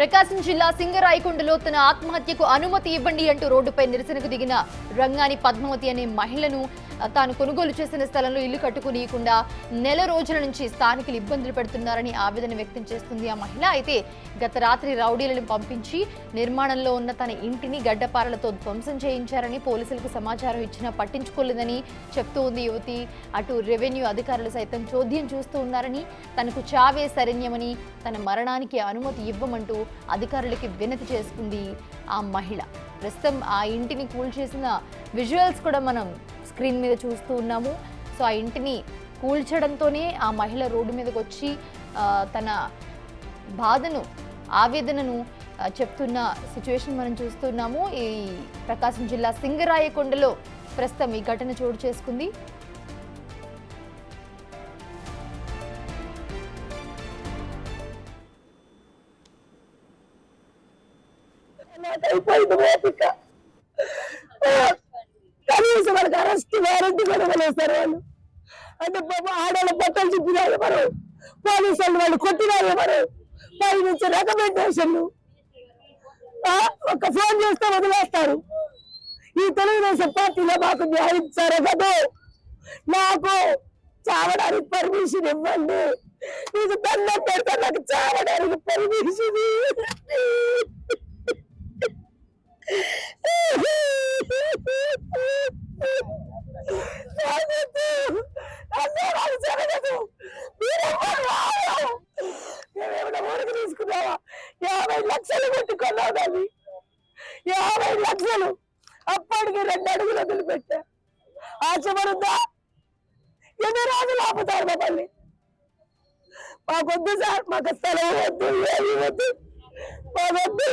ప్రకాశం జిల్లా సింగరాయకొండలో తన ఆత్మహత్యకు అనుమతి ఇవ్వండి అంటూ రోడ్డుపై నిరసనకు దిగిన రంగాని పద్మావతి అనే మహిళను తాను కొనుగోలు చేసిన స్థలంలో ఇల్లు కట్టుకునియకుండా నెల రోజుల నుంచి స్థానికులు ఇబ్బందులు పెడుతున్నారని ఆవేదన వ్యక్తం చేస్తుంది ఆ మహిళ. అయితే గత రాత్రి రౌడీలను పంపించి నిర్మాణంలో ఉన్న తన ఇంటిని గడ్డపారలతో ధ్వంసం చేయించారని పోలీసులకు సమాచారం ఇచ్చినా పట్టించుకోలేదని చెప్తూ ఉంది యువతి. అటు రెవెన్యూ అధికారులు సైతం చోద్యం చూస్తూ ఉన్నారని, తనకు చావే శరణ్యమని, తన మరణానికి అనుమతి ఇవ్వమంటూ అధికారులకి వినతి చేసుకుంది ఆ మహిళ. ప్రస్తుతం ఆ ఇంటిని కూల్చేసిన విజువల్స్ కూడా మనం స్క్రీన్ మీద చూస్తూ ఉన్నాము. సో ఆ ఇంటిని కూల్చడంతోనే ఆ మహిళ రోడ్డు మీదకి వచ్చి తన బాధను, ఆవేదనను చెప్తున్న సిచ్యువేషన్ మనం చూస్తున్నాము. ఈ ప్రకాశం జిల్లా సింగరాయకొండలో ప్రస్తుతం ఈ ఘటన చోటు చేసుకుంది. కనీసం వాళ్ళకి అరెస్ట్ వారెంట్ కూడా వేస్తారు వాళ్ళు. అంటే ఆడవాళ్ళ బట్టలు చెప్పినారు మనం, పోలీసు వాళ్ళు కొట్టినారు మనం, పై నుంచి రికమెండేషన్లు ఒక ఫోన్ చేస్తే వదిలేస్తారు. ఈ తెలుగుదేశం పార్టీలో మాకు న్యాయం జరగదు. నాకు చావడానికి పర్మిషన్ ఇవ్వండి. నీకు దండం పెడితే నాకు చావడానికి పర్మిషన్. ఊరికి తీసుకున్నావా? 50 లక్షలు పెట్టుకున్నావు దాన్ని, 50 లక్షలు. అప్పటికి 2 అడుగులు వదిలిపెట్టా. ఆశపడుద్దా? ఎన్ని రోజులు ఆపుతారు మమ్మల్ని? మాకొద్దు సార్, మాకు స్థలం వద్దు, ఏమి వద్దు, మాకొద్దు.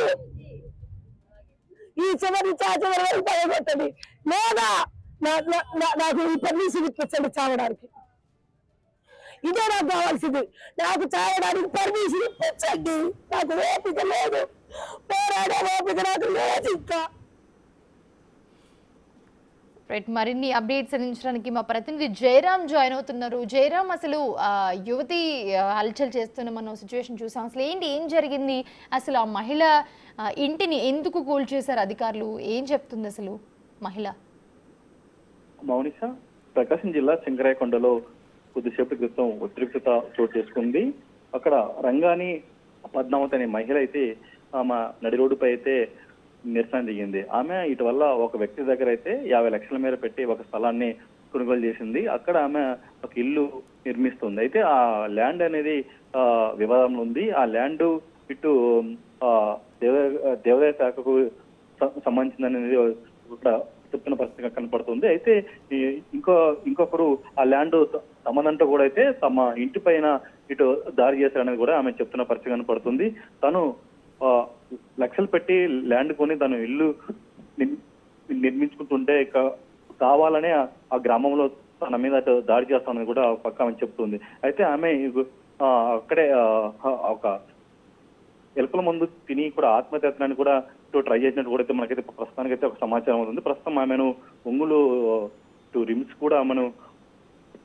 ఈ చివరి చాచివరి వరకు పడగొట్టండి, లేదా నాకు ఈ పర్మిషన్ ఇప్పించండి చావడానికి. ఇదే నాకు కావాల్సింది. నాకు చావడానికి పర్మిషన్ ఇప్పించండి. నాకు ఓపిక లేదు, పోరాడే ఓపిక నాకు లేదు ఇంకా. మరిన్ని అప్డేట్స్ అందించడానికి మా ప్రతినిధి జయరాం జాయిన్ అవుతున్నారు. జయరాం, అసలు యువతి హల్చల్ చేస్తున్న మనం సిచ్యువేషన్ చూసాం. అసలు ఏం జరిగింది? అసలు ఆ మహిళ ఇంటిని ఎందుకు కూల్చేశారు అధికారులు? ఏం చెప్తుంది అసలు మహిళ? మౌనిష, ప్రకాశం జిల్లా సింగరాయకొండలో కొద్దిసేపటి క్రితం ఉద్రిక్తత చోటు చేసుకుంది. అక్కడ రంగాని పద్మావతి అనే మహిళ అయితే ఆమె నడి రోడ్డుపై అయితే నిరసన దిగింది. ఆమె ఇటీవల ఒక వ్యక్తి దగ్గర అయితే 50 లక్షల మేర పెట్టి ఒక స్థలాన్ని కొనుగోలు చేసింది. అక్కడ ఆమె ఒక ఇల్లు నిర్మిస్తుంది. అయితే ఆ ల్యాండ్ అనేది వివాదంలో ఉంది. ఆ ల్యాండ్ ఇటు దేవాదాయ శాఖకు సంబంధించిందనేది చెప్తున్న పరిస్థితిగా కనపడుతుంది. అయితే ఇంకొకరు ఆ ల్యాండ్ తమదంటూ కూడా అయితే తమ ఇంటి పైన ఇటు దారి చేశారనేది కూడా ఆమె చెప్తున్న పరిస్థితి కనపడుతుంది. తను లక్షలు పెట్టి ల్యాండ్ కొని తను ఇల్లు నిర్మించుకుంటుంటే కావాలనే ఆ గ్రామంలో తన మీద దాడి చేస్తామని కూడా పక్క ఆమె చెప్తుంది. అయితే ఆమె అక్కడే ఒక ఎలుకల మందు తిని కూడా ఆత్మహత్యని కూడా ట్రై చేసినట్టు కూడా అయితే మనకైతే ప్రస్తుతానికి అయితే ఒక సమాచారం ఉంది. ప్రస్తుతం ఆమెను ఒంగోలు రిమ్స్ కూడా ఆమెను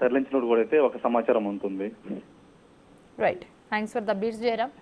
తరలించినట్టు కూడా అయితే ఒక సమాచారం ఉంటుంది. Right, thanks for the updates Jayaram.